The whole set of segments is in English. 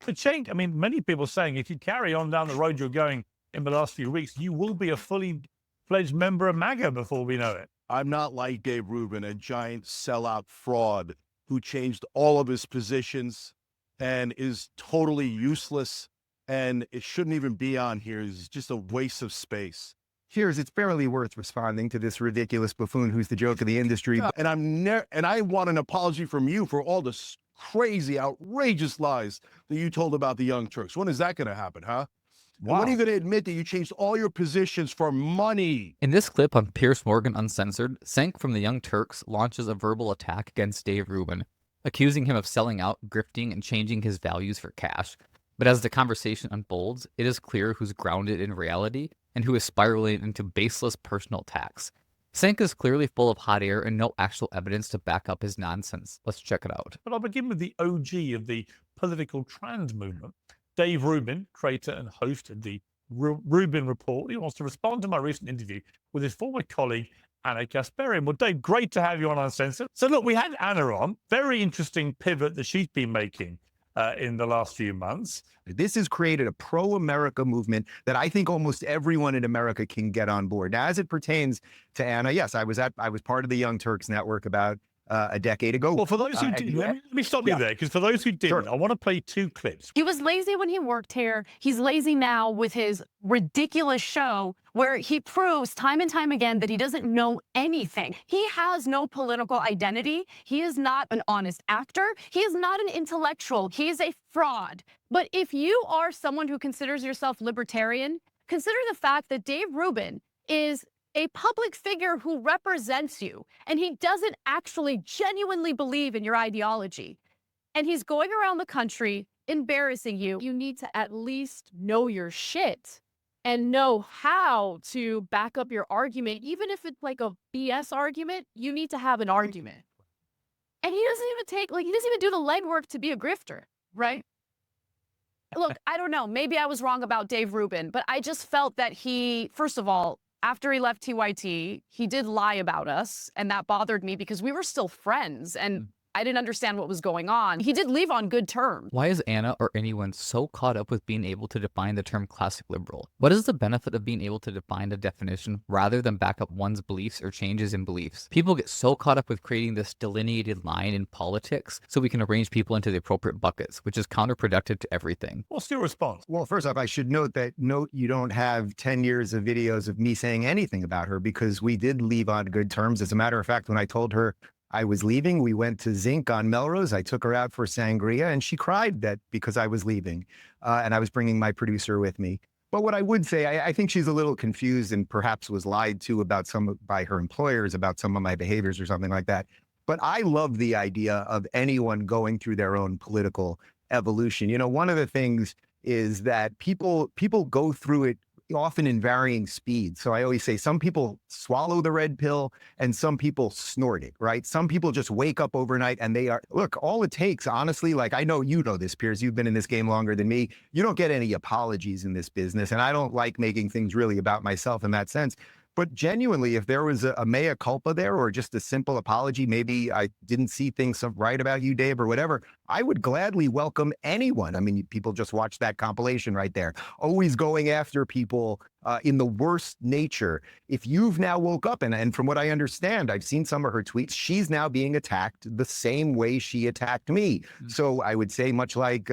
So Cenk, I mean, many people saying if you carry on down the road you're going in the last few weeks, you will be a fully fledged member of MAGA before we know it. I'm not like Dave Rubin, a giant sellout fraud who changed all of his positions and is totally useless, and it shouldn't even be on here. It's just a waste of space. Piers, it's barely worth responding to this ridiculous buffoon who's the joke of the industry. And I want an apology from you for all the crazy, outrageous lies that you told about the Young Turks. When is that going to happen, huh? Wow. When are you going to admit that you changed all your positions for money? In this clip on Piers Morgan Uncensored, Cenk from the Young Turks launches a verbal attack against Dave Rubin, accusing him of selling out, grifting, and changing his values for cash. But as the conversation unfolds, it is clear who's grounded in reality and who is spiraling into baseless personal attacks. Cenk is clearly full of hot air and no actual evidence to back up his nonsense. Let's check it out. But I'll begin with the OG of the political trans movement. Dave Rubin, creator and host of the Rubin Report, he wants to respond to my recent interview with his former colleague, Anna Kasparian. Well, Dave, great to have you on Uncensored. So look, we had Anna on. Very interesting pivot that she's been making in the last few months. This has created a pro-America movement that I think almost everyone in America can get on board. Now, as it pertains to Anna, yes, I was part of the Young Turks network about a decade ago. Well, for those who did, let me stop you there, because for those who didn't, Sure. I want to play two clips. He was lazy when he worked here. He's lazy now with his ridiculous show where he proves time and time again that he doesn't know anything. He has no political identity. He is not an honest actor. He is not an intellectual. He is a fraud. But if you are someone who considers yourself libertarian, consider the fact that Dave Rubin is a public figure who represents you, and he doesn't actually genuinely believe in your ideology. And he's going around the country embarrassing you. You need to at least know your shit and know how to back up your argument. Even if it's like a BS argument, you need to have an argument. And he doesn't even do the legwork to be a grifter, right? Look, I don't know. Maybe I was wrong about Dave Rubin, but I just felt that he, first of all, after he left TYT, he did lie about us, and that bothered me because we were still friends, and I didn't understand what was going on. He did leave on good terms. Why is Anna or anyone so caught up with being able to define the term classic liberal? What is the benefit of being able to define a definition rather than back up one's beliefs or changes in beliefs? People get so caught up with creating this delineated line in politics so we can arrange people into the appropriate buckets, which is counterproductive to everything. What's your response? Well, first off, I should note you don't have 10 years of videos of me saying anything about her because we did leave on good terms. As a matter of fact, when I told her I was leaving, we went to Zinc on Melrose. I took her out for sangria and she cried that because I was leaving and I was bringing my producer with me. But what I would say, I think she's a little confused and perhaps was lied to by her employers about some of my behaviors or something like that. But I love the idea of anyone going through their own political evolution. You know, one of the things is that people go through it often in varying speeds. So I always say some people swallow the red pill and some people snort it, right? Some people just wake up overnight and look, all it takes, honestly, like I know you know this, Piers, you've been in this game longer than me. You don't get any apologies in this business. And I don't like making things really about myself in that sense. But genuinely, if there was a mea culpa there or just a simple apology, maybe I didn't see things right about you, Dave, or whatever, I would gladly welcome anyone. I mean, people just watched that compilation right there. Always going after people in the worst nature. If you've now woke up, and from what I understand, I've seen some of her tweets, she's now being attacked the same way she attacked me. So I would say much like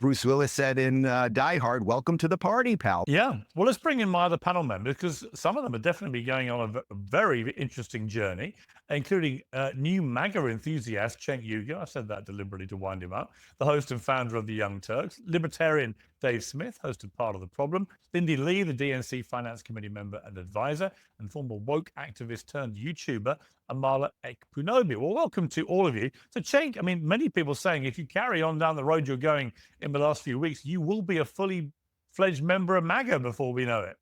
Bruce Willis said in Die Hard, welcome to the party, pal. Yeah. Well, let's bring in my other panel members because some of them are definitely going on a very interesting journey, including new MAGA enthusiast Cenk Uygur. I said that deliberately to wind him up. The host and founder of the Young Turks. Libertarian Dave Smith, host of Part of the Problem. Lindy Lee, the DNC Finance Committee member and advisor, and former woke activist turned YouTuber, Amala Ekpunobi. Well, welcome to all of you. So Cenk, I mean, many people saying if you carry on down the road you're going in the last few weeks, you will be a fully fledged member of MAGA before we know it.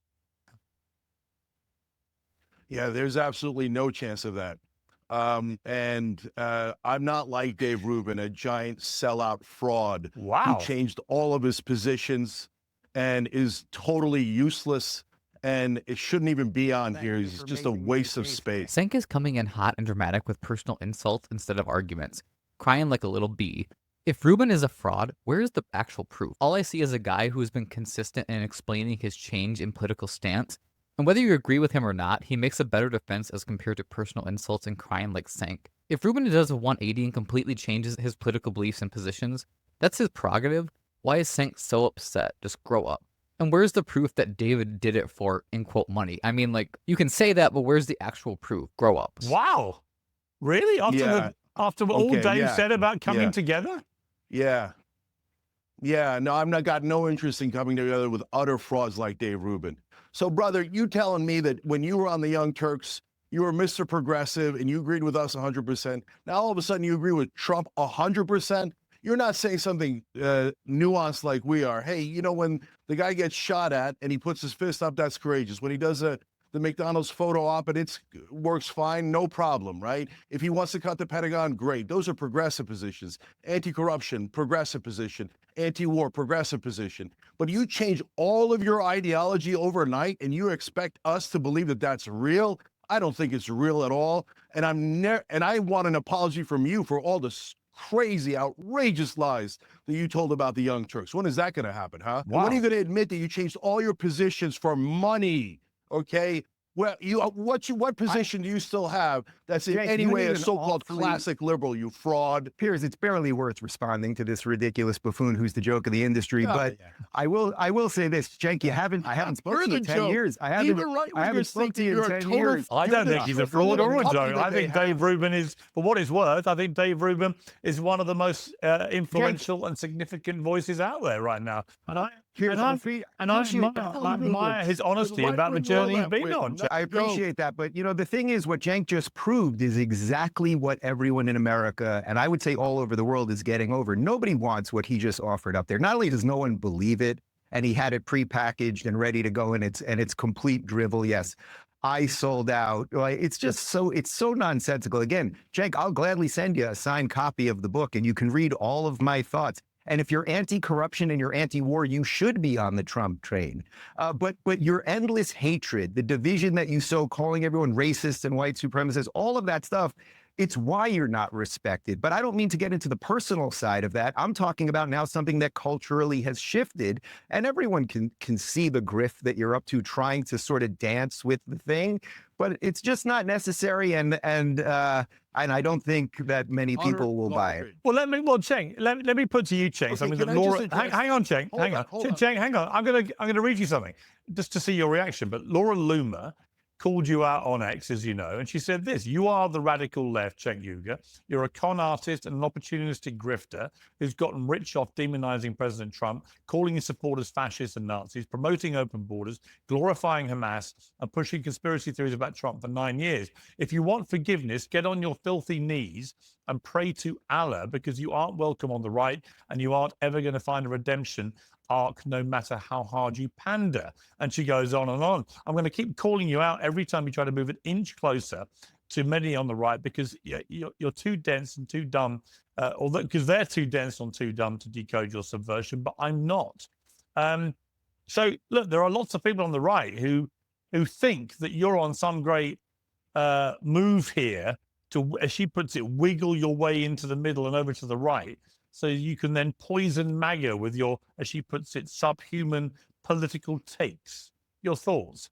Yeah, there's absolutely no chance of that. I'm not like Dave Rubin, a giant sellout fraud Wow. who changed all of his positions and is totally useless. And it shouldn't even be on here. It's just a waste of space. Cenk is coming in hot and dramatic with personal insults instead of arguments, crying like a little bee. If Rubin is a fraud, where is the actual proof? All I see is a guy who has been consistent in explaining his change in political stance, and whether you agree with him or not, he makes a better defense as compared to personal insults and crime like Cenk. If Rubin does a 180 and completely changes his political beliefs and positions, that's his prerogative. Why is Cenk so upset? Just grow up. And where's the proof that David did it for, in quote, money? I mean, like, you can say that, but where's the actual proof? Grow up. Wow. Really? After what all Okay, Dave yeah, said about coming yeah. together? Yeah. Yeah, no, I've not got no interest in coming together with utter frauds like Dave Rubin. So, brother, you telling me that when you were on the Young Turks, you were Mr. Progressive and you agreed with us 100%. Now, all of a sudden, you agree with Trump 100%. You're not saying something nuanced like we are. Hey, you know, when the guy gets shot at and he puts his fist up, that's courageous. When he does the McDonald's photo op and it works fine, no problem, right? If he wants to cut the Pentagon, great. Those are progressive positions. Anti-corruption, progressive position. Anti-war, progressive position. But you change all of your ideology overnight and you expect us to believe that that's real? I don't think it's real at all. And I want an apology from you for all the crazy, outrageous lies that you told about the Young Turks. When is that going to happen, huh? Wow. When are you going to admit that you changed all your positions for money? Okay. Well, what position do you still have that's in Jake, any you way need a an so-called awfully- classic liberal, you fraud? Piers, it's barely worth responding to this ridiculous buffoon who's the joke of the industry. Oh, but yeah. I will say this, Cenk, I haven't spoken to you in 10 years. I haven't spoken to you in 10 years. I don't think he's a fraud or a joke. I think Dave Rubin is, for what it's worth, I think Dave Rubin is one of the most influential and significant voices out there right now. And I admire his honesty about the journey he's been on. I appreciate that. But, you know, the thing is, what Cenk just proved is exactly what everyone in America, and I would say all over the world, is getting over. Nobody wants what he just offered up there. Not only does no one believe it, and he had it prepackaged and ready to go, and it's complete drivel. Yes, I sold out. It's just it's so nonsensical. Again, Cenk, I'll gladly send you a signed copy of the book, and you can read all of my thoughts. And if you're anti-corruption and you're anti-war, you should be on the Trump train. But your endless hatred, the division that you sow, calling everyone racist and white supremacists, all of that stuff, it's why you're not respected. But I don't mean to get into the personal side of that. I'm talking about now something that culturally has shifted, and everyone can see the grift that you're up to, trying to sort of dance with the thing. But it's just not necessary, and I don't think that many people will buy it. Well, Cenk, let me put to you, Cenk, Okay, something can that I just Laura. address- Hang on, Cenk. Hold Hang on, on, hold on. Cenk. Hang on. I'm gonna read you something just to see your reaction. But Laura Loomer called you out on X, as you know, and she said this: "You are the radical left, Cenk Uygur. You're a con artist and an opportunistic grifter who's gotten rich off demonizing President Trump, calling his supporters fascists and Nazis, promoting open borders, glorifying Hamas, and pushing conspiracy theories about Trump for 9 years. If you want forgiveness, get on your filthy knees and pray to Allah, because you aren't welcome on the right, and you aren't ever going to find a redemption arc, no matter how hard you pander." And she goes on and on. I'm going to keep calling you out every time you try to move an inch closer to many on the right, because you're too dense and too dumb, although because they're too dense and too dumb to decode your subversion, but I'm not. So look, there are lots of people on the right who think that you're on some great move here to, as she puts it, wiggle your way into the middle and over to the right, so you can then poison MAGA with your, as she puts it, subhuman political takes. Your thoughts?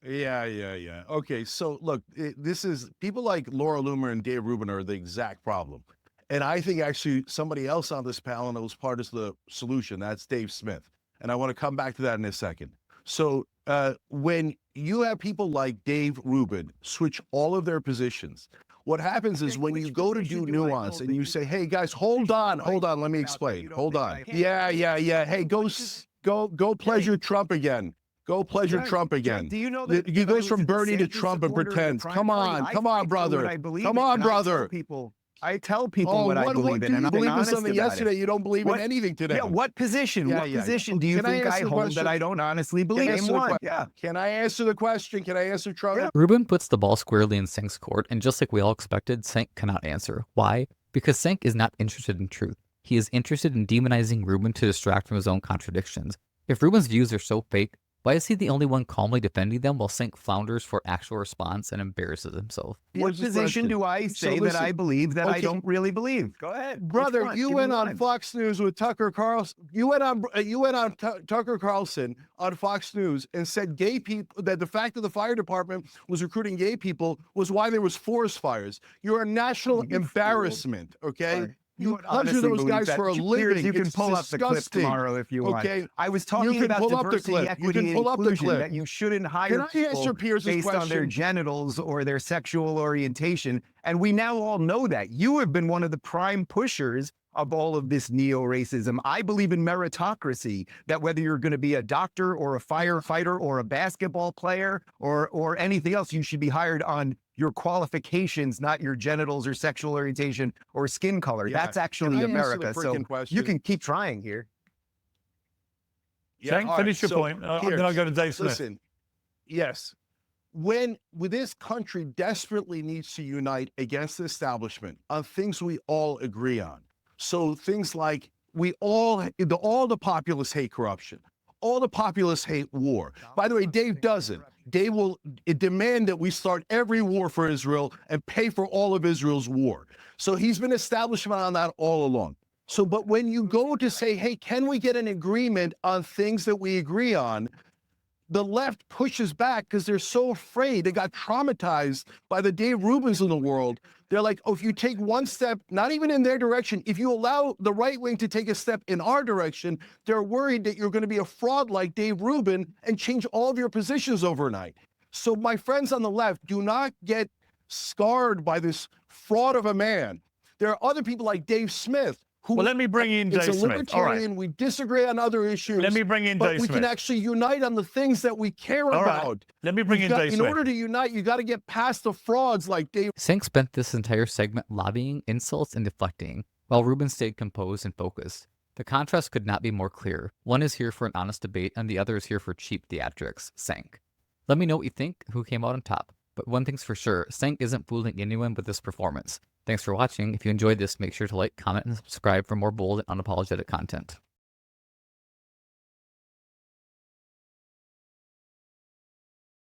Yeah. Okay, so look, this is people like Laura Loomer and Dave Rubin are the exact problem. And I think actually somebody else on this panel that was part of the solution, that's Dave Smith. And I want to come back to that in a second. So when you have people like Dave Rubin switch all of their positions, what happens is when you go to do nuance and you say, hey guys, hold on, let me explain. Hold on. Yeah. Hey, go pleasure Trump again. Go pleasure Trump again. Do you know that he goes from Bernie to Trump and pretends? Come on, brother. Come on, brother. I tell people what I believe in, and you I'm believe in honest something about yesterday, it. you don't believe in anything today. Yeah, what position? What position do you Can I think ask I the hold question? that I don't honestly believe? Can I answer Name the one. question? Yeah. Can I answer the question? Can I answer, Trump? Rubin puts the ball squarely in Cenk's court, and just like we all expected, Cenk cannot answer. Why? Because Cenk is not interested in truth. He is interested in demonizing Rubin to distract from his own contradictions. If Rubin's views are so fake, Why is he the only one calmly defending them while Cenk flounders for actual response and embarrasses himself? What Here's the position question. do I So say that I listen, believe that I okay. don't really believe? Go ahead. Which Brother, one? you Give me went on one. Fox News with Tucker Carlson. You went on Tucker Carlson on Fox News and said gay people, that the fact that the fire department was recruiting gay people was why there was forest fires. You're a national You fool. embarrassment, okay? Sorry. You would punch honestly those believe guys that. for a Piers, living. You can It's pull up the clip disgusting. tomorrow if you want. Okay, I was you talking can about pull up the diversity, clip. You equity, can and pull up the inclusion, clip. that you shouldn't hire Can I people answer Piers's based on their question? genitals or their sexual orientation. And we now all know that. You have been one of the prime pushers of all of this neo-racism. I believe in meritocracy, that whether you're going to be a doctor or a firefighter or a basketball player or anything else, you should be hired on your qualifications, not your genitals or sexual orientation or skin color. Yeah. That's actually Can I answer the America. So freaking question? you can keep trying here. Cenk, all finish your so point. And then Piers, I'll go to Dave Smith. Listen, yes. When this country desperately needs to unite against the establishment on things we all agree on. So things like all the populists hate corruption. All the populists hate war. By the way, Dave doesn't. Dave will demand that we start every war for Israel and pay for all of Israel's war. So he's been establishment on that all along. So, but when you go to say, hey, can we get an agreement on things that we agree on? The left pushes back because they're so afraid. They got traumatized by the Dave Rubins in the world. They're like, oh, if you take one step, not even in their direction, if you allow the right wing to take a step in our direction, they're worried that you're going to be a fraud like Dave Rubin and change all of your positions overnight. So my friends on the left, do not get scarred by this fraud of a man. There are other people like Dave Smith, who Well, let me bring in is Dave a Smith. All right. libertarian. We disagree on other issues. Let me bring in but Dave we Smith. can actually unite on the things that we care All right. about. Let me bring in Dave In Smith. order to unite, you got to get past the frauds like Dave. Cenk spent this entire segment lobbying, insults, and deflecting, while Rubin stayed composed and focused. The contrast could not be more clear. One is here for an honest debate, and the other is here for cheap theatrics. Cenk. Let me know what you think, who came out on top. But one thing's for sure, Cenk isn't fooling anyone with this performance. Thanks for watching. If you enjoyed this, make sure to like, comment, and subscribe for more bold and unapologetic content.